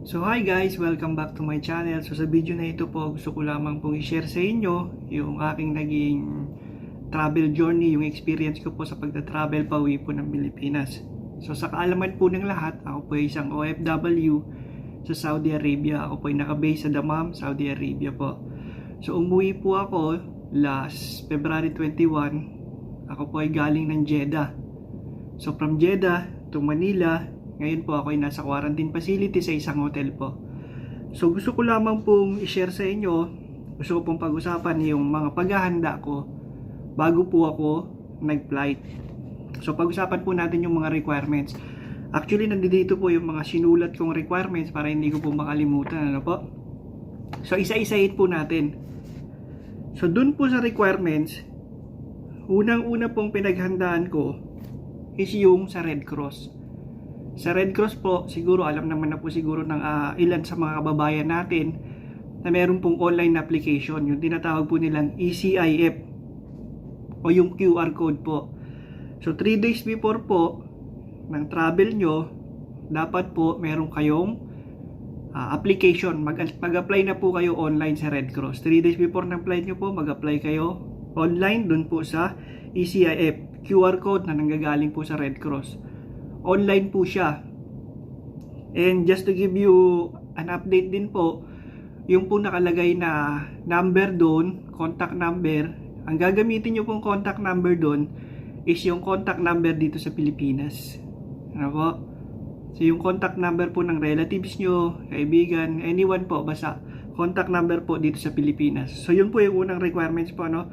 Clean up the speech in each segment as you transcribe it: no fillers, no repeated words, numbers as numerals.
So hi guys, welcome back to my channel. So sa video na ito po, gusto ko lamang pong i-share sa inyo yung aking naging travel journey, yung experience ko po sa pagta-travel pauwi po ng Pilipinas. So sa kaalaman po ng lahat, ako po ay isang OFW sa Saudi Arabia. Ako po ay nakabase sa Dammam, Saudi Arabia po. So umuwi po ako last February 21. Ako po ay galing ng Jeddah. So from Jeddah to Manila, ngayon po ako ay nasa quarantine facility sa isang hotel po. So gusto ko lamang pong i-share sa inyo, gusto ko pong pag-usapan yung mga paghahanda ko bago po ako nag-flight. So pag-usapan po natin yung mga requirements. Actually nandito po yung mga sinulat kong requirements para hindi ko po makalimutan, ano po. So isa-isahin po natin. So dun po sa requirements, unang-una pong pinaghandaan ko is yung sa Red Cross. Sa Red Cross po, siguro alam naman na po siguro ng ilan sa mga kababayan natin na meron pong online application, yung tinatawag po nilang ECIF o yung QR code po. So 3 days before po ng travel nyo, dapat po meron kayong application. Mag-apply na po kayo online sa Red Cross. 3 days before ng flight nyo po, mag-apply kayo online dun po sa ECIF, QR code na nanggagaling po sa Red Cross. Online po siya. And just to give you an update din po, yung po nakalagay na number doon, contact number, ang gagamitin nyo pong contact number doon is yung contact number dito sa Pilipinas. Ano po? So yung contact number po ng relatives nyo, kaibigan, anyone po, basta contact number po dito sa Pilipinas. So yun po yung unang requirements po, no?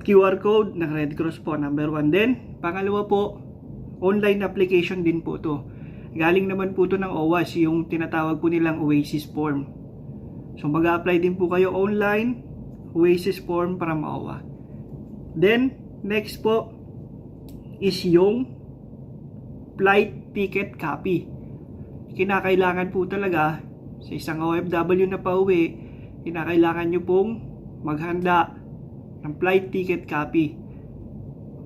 QR code ng Red Cross po, number 1. Then, pangalawa po, online application din po to. Galing naman po to ng OWAS, yung tinatawag po nilang Oasis form. So mag-apply din po kayo online, Oasis form para ma-OWA. Then, next po is yung flight ticket copy. Kinakailangan po talaga sa isang OFW na pauwi, kinakailangan nyo pong maghanda ng flight ticket copy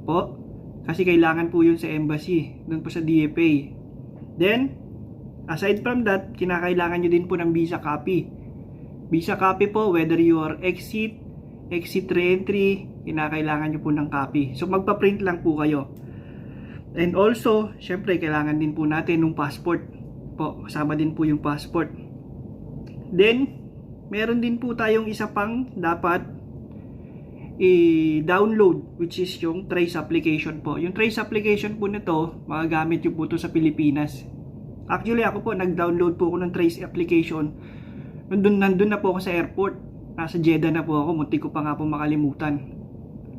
po. Kasi kailangan po yun sa embassy, doon po sa DFA. Then, aside from that, kinakailangan nyo din po ng visa copy. Visa copy po, whether you are exit re-entry, kinakailangan nyo po ng copy. So, magpa-print lang po kayo. And also, syempre, kailangan din po natin ng passport po. Kasama din po yung passport. Then, meron din po tayong isa pang dapat i-download, which is yung Trace application po. Yung Trace application po nito, magagamit nyo po ito sa Pilipinas. Actually, ako po, nag-download po ako ng Trace application. Nandun na po ako sa airport. Nasa Jeddah na po ako. Muntik ko pa nga po makalimutan.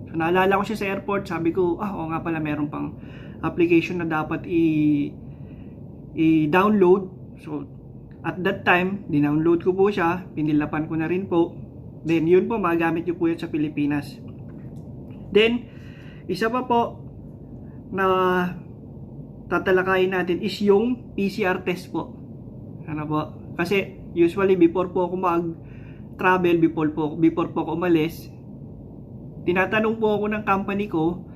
So, naalala ko siya sa airport. Sabi ko, oo nga pala, meron pang application na dapat i-download. So, at that time, dinownload ko po siya. Pinilapan ko na rin po. Then, yun po, magagamit nyo po yun sa Pilipinas. Then, isa pa po na tatalakayin natin is yung PCR test po. Ano po? Kasi, usually, before po ako mag-travel, before po ako umalis, tinatanong po ako ng company ko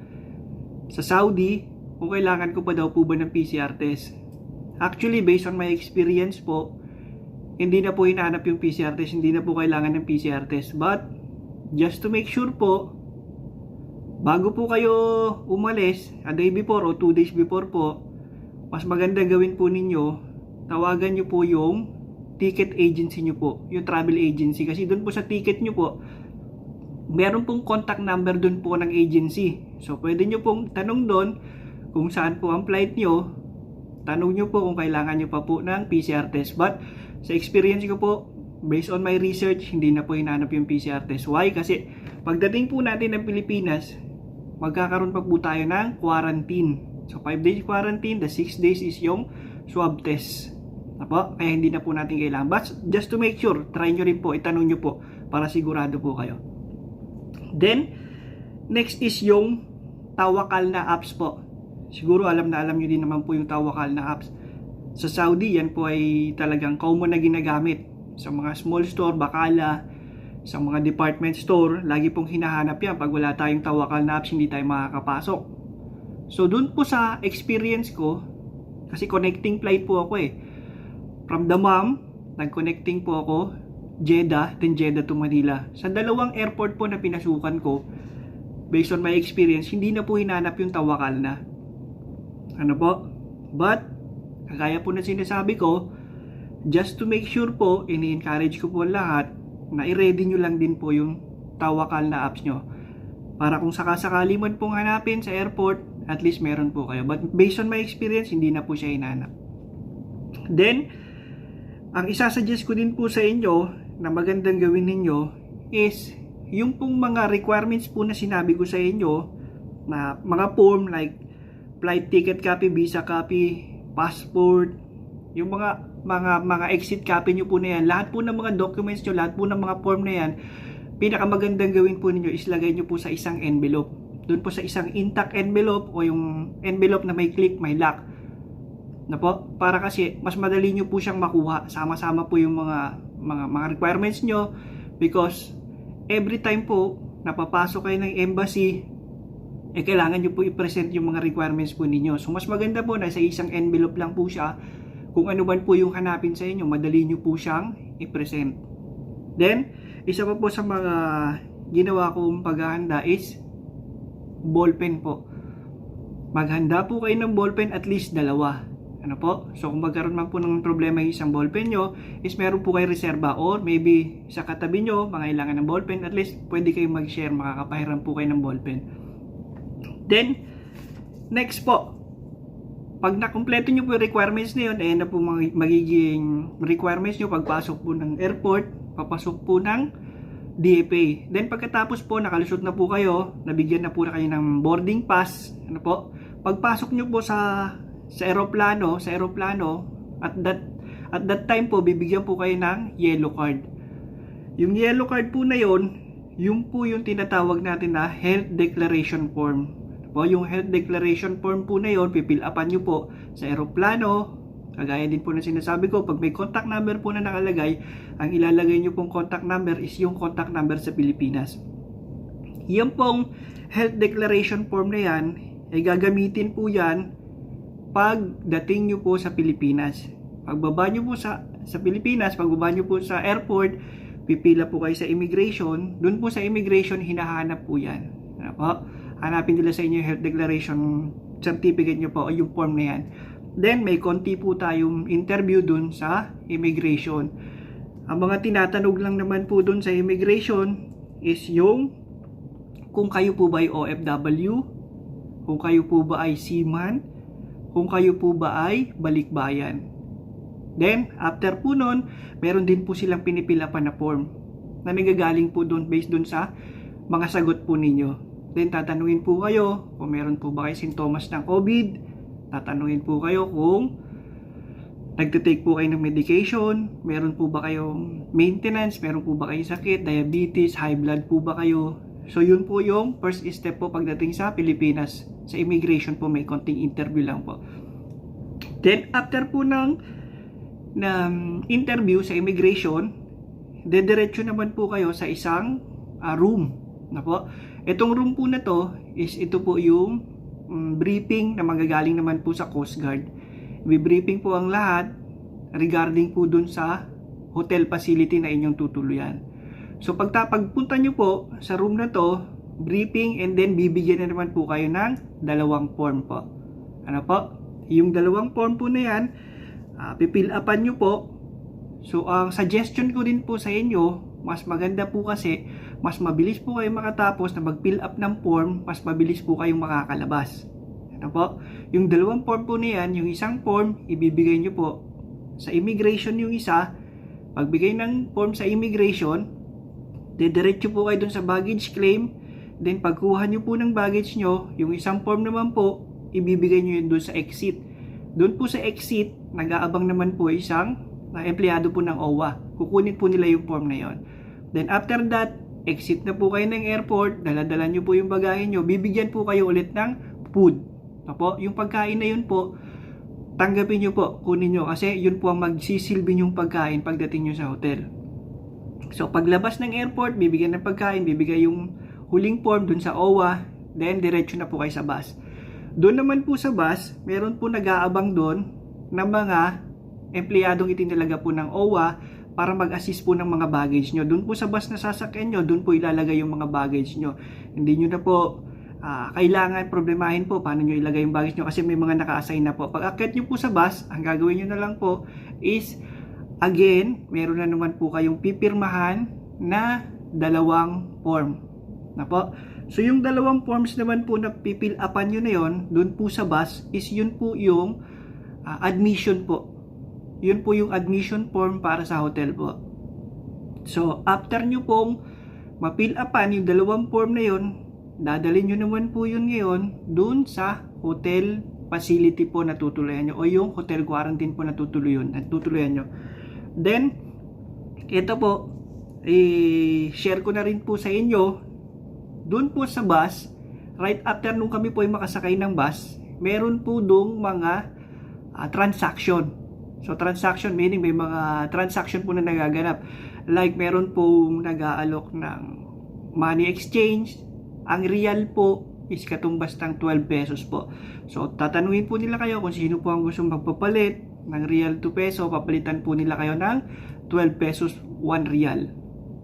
sa Saudi kung kailangan ko pa daw po ba ng PCR test. Actually, based on my experience po, hindi na po hinahanap yung PCR test, hindi na po kailangan ng PCR test. But, just to make sure po, bago po kayo umalis, a day before o 2 days before po, mas maganda gawin po ninyo, tawagan nyo po yung ticket agency nyo po, yung travel agency. Kasi doon po sa ticket nyo po, meron pong contact number doon po ng agency. So, pwede nyo pong tanong doon kung saan po ang flight nyo, tanong nyo po kung kailangan nyo pa po ng PCR test. But, sa experience ko po, based on my research, hindi na po hinahanap yung PCR test. Why? Kasi pagdating po natin ng Pilipinas, magkakaroon pa po tayo ng quarantine. So 5 days quarantine, the 6 days is yung swab test. Apo? Kaya hindi na po natin kailangan. But just to make sure, try nyo rin po, itanong nyo po para sigurado po kayo. Then, next is yung Tawakal na apps po. Siguro alam nyo din naman po yung Tawakal na apps. Sa Saudi, yan po ay talagang common na ginagamit. Sa mga small store, bakala, sa mga department store, lagi pong hinahanap yan. Pag wala tayong Tawakal na apps, hindi tayo makakapasok. So, dun po sa experience ko, kasi connecting flight po ako from Dammam, nag-connecting po ako, Jeddah, then Jeddah to Manila. Sa dalawang airport po na pinasukan ko, based on my experience, hindi na po hinanap yung tawakal na. Ano po? But, kagaya po na sinasabi ko, just to make sure po, ini-encourage ko po lahat na i-ready nyo lang din po yung tawakal na apps nyo. Para kung sakasakali man pong hanapin sa airport, at least meron po kayo. But based on my experience, hindi na po siya hinanap. Then, ang isasuggest ko din po sa inyo na magandang gawin ninyo is yung pong mga requirements po na sinabi ko sa inyo na mga form like flight ticket copy, visa copy, passport, yung mga exit copy nyo po na yan, lahat po ng mga documents nyo, lahat po ng mga form na yan, pinakamagandang gawin po ninyo is lagay nyo po sa isang envelope. Doon po sa isang intact envelope o yung envelope na may click, may lock. Na po, para kasi mas madali nyo po siyang makuha. Sama-sama po yung mga requirements nyo because every time po napapasok kayo ng embassy, kailangan nyo po i-present yung mga requirements po ninyo. So mas maganda po na sa isang envelope lang po siya. Kung ano man po yung hanapin sa inyo, madali nyo po siyang i-present. Then, isa pa po sa mga ginawa kong paghahanda is ballpen po. Maghanda po kayo ng ballpen at least 2. Ano po? So kung magkaroon man po ng problema yung isang ballpen nyo, is meron po kayo reserba or maybe sa katabi nyo, mangailangan ng ballpen, at least pwede kayo mag-share, makakapahiram po kayo ng ballpen. Then, next po, pag nakumpleto nyo po yung requirements na yun, na po magiging requirements nyo pagpasok po ng airport, papasok po ng DFA. Then pagkatapos po, nakalusot na po kayo, nabigyan na po na kayo ng boarding pass, ano po, pagpasok nyo po sa aeroplano, at that time po, bibigyan po kayo ng yellow card. Yung yellow card po na yun, yung po yung tinatawag natin na health declaration form. Po, yung health declaration form po na yun, pipil upan nyo po sa aeroplano. Kagaya din po na sinasabi ko, pag may contact number po na nakalagay, ang ilalagay nyo pong contact number is yung contact number sa Pilipinas. Yung pong health declaration form na yan, ay gagamitin po yan pagdating nyo po sa Pilipinas. Pagbaba nyo po sa Pilipinas, pagbaba nyo po sa airport, pipila po kayo sa immigration. Doon po sa immigration, hinahanap po yan. Ano po? Hanapin nila sa inyo yung health declaration certificate nyo po o yung form na yan. Then, may konti po tayong interview dun sa immigration. Ang mga tinatanong lang naman po dun sa immigration is yung kung kayo po ba ay OFW, kung kayo po ba ay seaman, kung kayo po ba ay balikbayan. Then, after po nun, meron din po silang pinipilapan na form na nagagaling po dun based dun sa mga sagot po ninyo. Then, tatanungin po kayo kung meron po ba kayo sintomas ng COVID. Tatanungin po kayo kung nagtitake po kayo ng medication, meron po ba kayong maintenance, meron po ba kayong sakit, diabetes, high blood po ba kayo. So yun po yung first step po pagdating sa Pilipinas. Sa immigration po may konting interview lang po. Then after po ng interview sa immigration, dediretso naman po kayo sa isang room. Na po. Itong room po na to is ito po yung briefing na magagaling naman po sa Coast Guard. Briefing po ang lahat regarding po dun sa hotel facility na inyong tutuluyan. So pagpunta nyo po sa room na to, briefing, and then bibigyan na naman po kayo ng 2 form po. Ano po? Yung 2 form po na yan, pipil upan nyo po. So ang suggestion ko din po sa inyo, mas maganda po kasi mas mabilis po kayo makatapos na mag-fill up ng form, mas mabilis po kayong makakalabas. Ano po? Yung 2 form po na yan, yung isang form, ibibigay nyo po sa immigration yung isa. Pagbigay ng form sa immigration, dediretso po kayo dun sa baggage claim. Then pagkuha nyo po ng baggage nyo, yung isang form naman po, ibibigay nyo yun dun sa exit. Dun po sa exit, nag-aabang naman po isang empleyado po ng OWA. Kukunin po nila yung form na yon. Then after that, exit na po kayo ng airport, dala-dala nyo po yung bagahe nyo, bibigyan po kayo ulit ng food. Apo, yung pagkain na yun po, tanggapin nyo po, kunin nyo, kasi yun po ang magsisilbi nyong pagkain pagdating nyo sa hotel. So paglabas ng airport, bibigyan ng pagkain, bibigay yung huling form dun sa OWA, then diretso na po kayo sa bus. Doon naman po sa bus, meron po nag-aabang doon ng mga empleyadong itinalaga po ng OWA para mag-assist po ng mga baggage nyo. Doon po sa bus na sasakyan nyo, doon po ilalagay yung mga baggage nyo. Hindi nyo na po kailangan problemahin po paano nyo ilagay yung baggage nyo kasi may mga naka-assign na po. Pag akit nyo po sa bus, ang gagawin nyo na lang po is, again, meron na naman po kayong pipirmahan na dalawang form. Na po. So yung dalawang forms naman po na pipil upan nyo na yon, doon po sa bus, is yun po yung admission po. Yun po yung admission form para sa hotel po. So after nyo pong mapil upan yung dalawang form na yon, dadalhin nyo naman po yun ngayon dun sa hotel facility po na tutuluyan nyo o yung hotel quarantine po na tutuluyan nyo. Then, ito po, share ko na rin po sa inyo, dun po sa bus, right after nung kami po ay makasakay ng bus, meron po dong mga transaction. So, transaction meaning may mga transaction po na nagaganap. Like, meron pong nag-aalok ng money exchange. Ang real po is katumbas ng 12 pesos po. So, tatanungin po nila kayo kung sino po ang gustong magpapalit ng real to peso. Papalitan po nila kayo ng 12 pesos 1 real.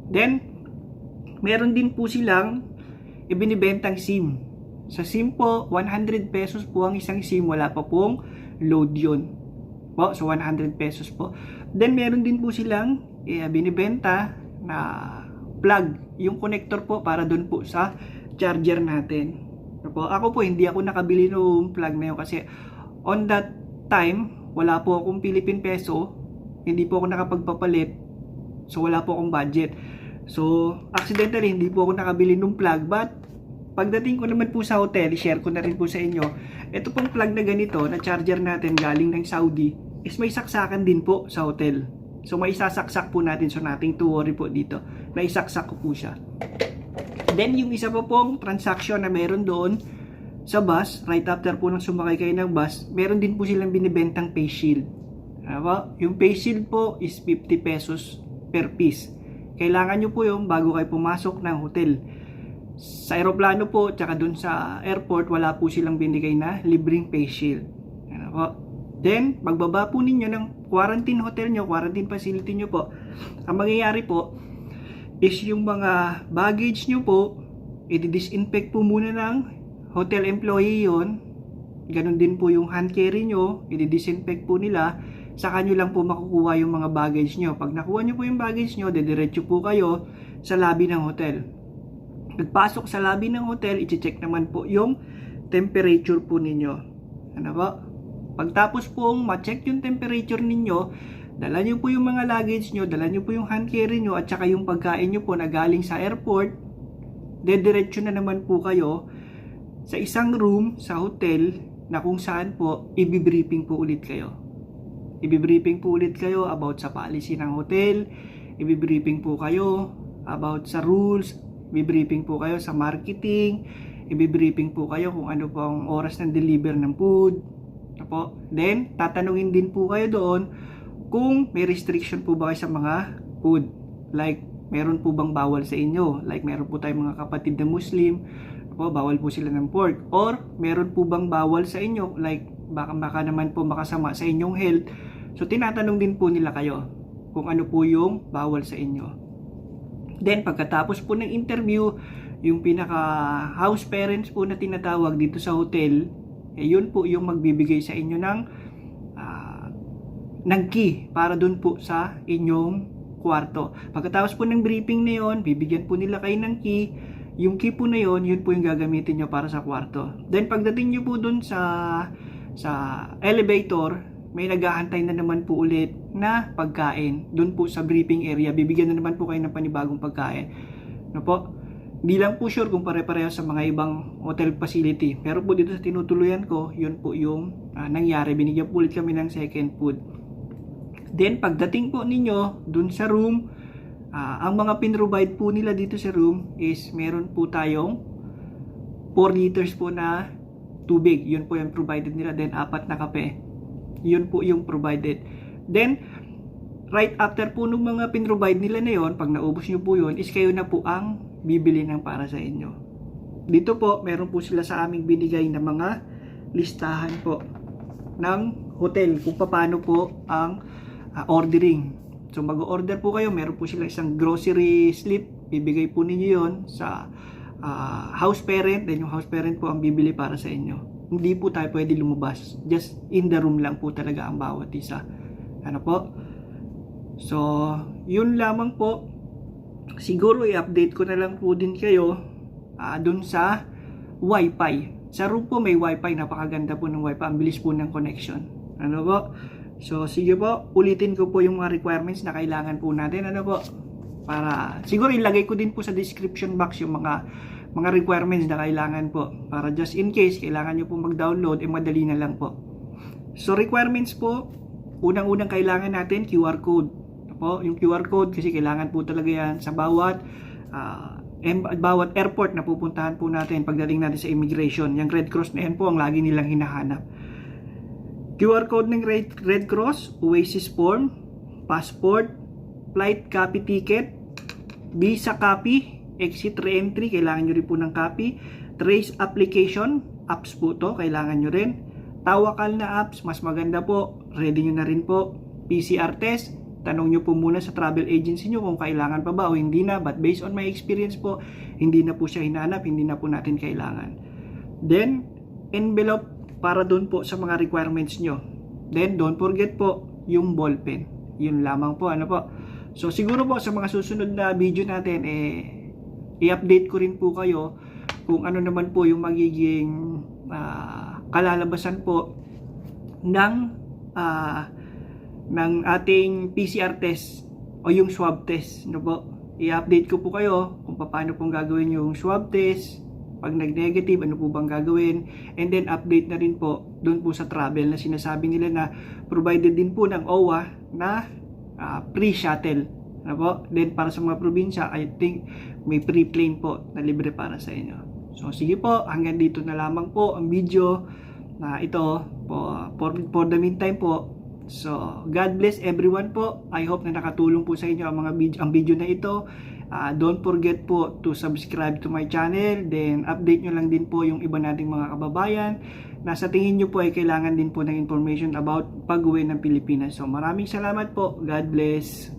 Then, meron din po silang ibinibentang SIM. Sa SIM po, 100 pesos po ang isang SIM. Wala pa pong load yun. Po, so 100 pesos po. Then, meron din po silang binibenta na plug. Yung connector po para dun po sa charger natin. Ako po, hindi ako nakabili ng plug na yun kasi on that time, wala po akong Philippine peso, hindi po ako nakapagpapalit, so wala po akong budget. So, accidentally, hindi po ako nakabili ng plug, but pagdating ko naman po sa hotel, share ko na rin po sa inyo, ito pong plug na ganito, na charger natin galing ng Saudi, is may saksakan din po sa hotel. So, may isasaksak po natin, so nothing to worry po dito, na isaksak ko po siya. Then, yung isa pa pong transaction na meron doon sa bus, right after po nang sumakay kayo ng bus, meron din po silang binibentang face shield. Yung face shield po is 50 pesos per piece. Kailangan nyo po yung bago kayo pumasok ng hotel. Sa aeroplano po, tsaka doon sa airport, wala po silang binigay na libreng face shield. Then, pagbaba po ninyo ng quarantine hotel nyo, quarantine facility nyo po, ang mangyayari po, is yung mga baggage nyo po, i-disinfect po muna ng hotel employee yon. Ganon din po yung hand carry nyo, i-disinfect po nila, saka nyo lang po makukuha yung mga baggage nyo. Pag nakuha nyo po yung baggage nyo, dediretso po kayo sa lobby ng hotel. Pagpasok sa lobby ng hotel, i-check naman po yung temperature po ninyo. Ano ba? Pagtapos pong ma-check yung temperature ninyo, dala nyo po yung mga luggage nyo, dala nyo po yung hand carry nyo, at saka yung pagkain nyo po na galing sa airport, dediretso na naman po kayo sa isang room sa hotel na kung saan po, ibibriefing po ulit kayo. Ibibriefing po ulit kayo about sa policy ng hotel, ibibriefing po kayo about sa rules, ibibriefing po kayo sa marketing, ibibriefing po kayo kung ano po ang oras ng deliver ng food. Then, tatanungin din po kayo doon kung may restriction po ba kayo sa mga food. Like, meron po bang bawal sa inyo? Like, meron po tayong mga kapatid na Muslim, bawal po sila ng pork. Or, meron po bang bawal sa inyo? Like, baka naman po makasama sa inyong health. So, tinatanong din po nila kayo kung ano po yung bawal sa inyo. Then, pagkatapos po ng interview, yung pinaka house parents po na tinatawag dito sa hotel, yun po yung magbibigay sa inyo ng key para dun po sa inyong kwarto. Pagkatapos po ng briefing na yun, bibigyan po nila kayo ng key. Yung key po na yun, yun po yung gagamitin nyo para sa kwarto. Then pagdating nyo po dun sa elevator, may naghahantay na naman po ulit na pagkain. Dun po sa briefing area, bibigyan na naman po kayo ng panibagong pagkain. Ano po? Di lang po sure kung pare-pareho sa mga ibang hotel facility. Pero po dito sa tinutuluyan ko, yun po yung nangyari. Binigyan po ulit kami ng second food. Then, pagdating po ninyo dun sa room, ang mga pinrovide po nila dito sa room is meron po tayong 4 liters po na tubig. Yun po yung provided nila. Then, 4 na kape. Yun po yung provided. Then, right after po nung mga pinrovide nila na yun, pag naubos nyo po yun, is kayo na po ang bibili ng para sa inyo. Dito po, meron po sila sa aming binigay na mga listahan po ng hotel kung paano po ang ordering. So mag-order po kayo, meron po sila isang grocery slip, bibigay po ninyo yon sa house parent, then yung house parent po ang bibili para sa inyo. Hindi po tayo pwede lumabas, just in the room lang po talaga ang bawat isa. Ano po? So yun lamang po. Siguro i-update ko na lang po din kayo dun sa wifi. Sa room po may wifi, napakaganda po ng wifi, ang bilis po ng connection. Ano po? So sige po, ulitin ko po yung mga requirements na kailangan po natin. Ano po? Para siguro ilagay ko din po sa description box yung mga requirements na kailangan po. Para just in case kailangan nyo po mag-download, madali na lang po. So requirements po, unang-unang kailangan natin QR code. Po, yung QR code kasi kailangan po talaga yan sa bawat airport na pupuntahan po natin pagdating natin sa immigration. Yung Red Cross na yan po ang lagi nilang hinahanap. QR code ng Red Cross, Oasis form, passport, flight copy ticket, visa copy, exit re-entry, kailangan nyo rin po ng copy, trace application, apps po to, kailangan nyo rin, Tawakal na apps, mas maganda po, ready nyo na rin po, PCR test, tanong nyo po muna sa travel agency nyo kung kailangan pa ba o hindi na, but based on my experience po, hindi na po siya hinanap, hindi na po natin kailangan. Then, envelope para doon po sa mga requirements nyo. Then, don't forget po yung ballpen. Yun lamang po, ano po. So, siguro po sa mga susunod na video natin, i-update ko rin po kayo kung ano naman po yung magiging kalalabasan po ng ating PCR test o yung swab test, no po. I-update ko po kayo kung paano pong gagawin yung swab test, pag nag-negative ano po bang gagawin, and then update na rin po doon po sa travel na sinasabi nila na provided din po ng OWA na free shuttle, ano po. Then para sa mga probinsya, I think may free plane po na libre para sa inyo. So sige po, hanggang dito na lamang po ang video na ito po, for the meantime po. So God bless everyone po. I hope na nakatulong po sa inyo ang video na ito. Don't forget po to subscribe to my channel. Then update nyo lang din po yung iba nating mga kababayan na sa tingin nyo po ay kailangan din po ng information about pag-uwi ng Pilipinas. So maraming salamat po. God bless.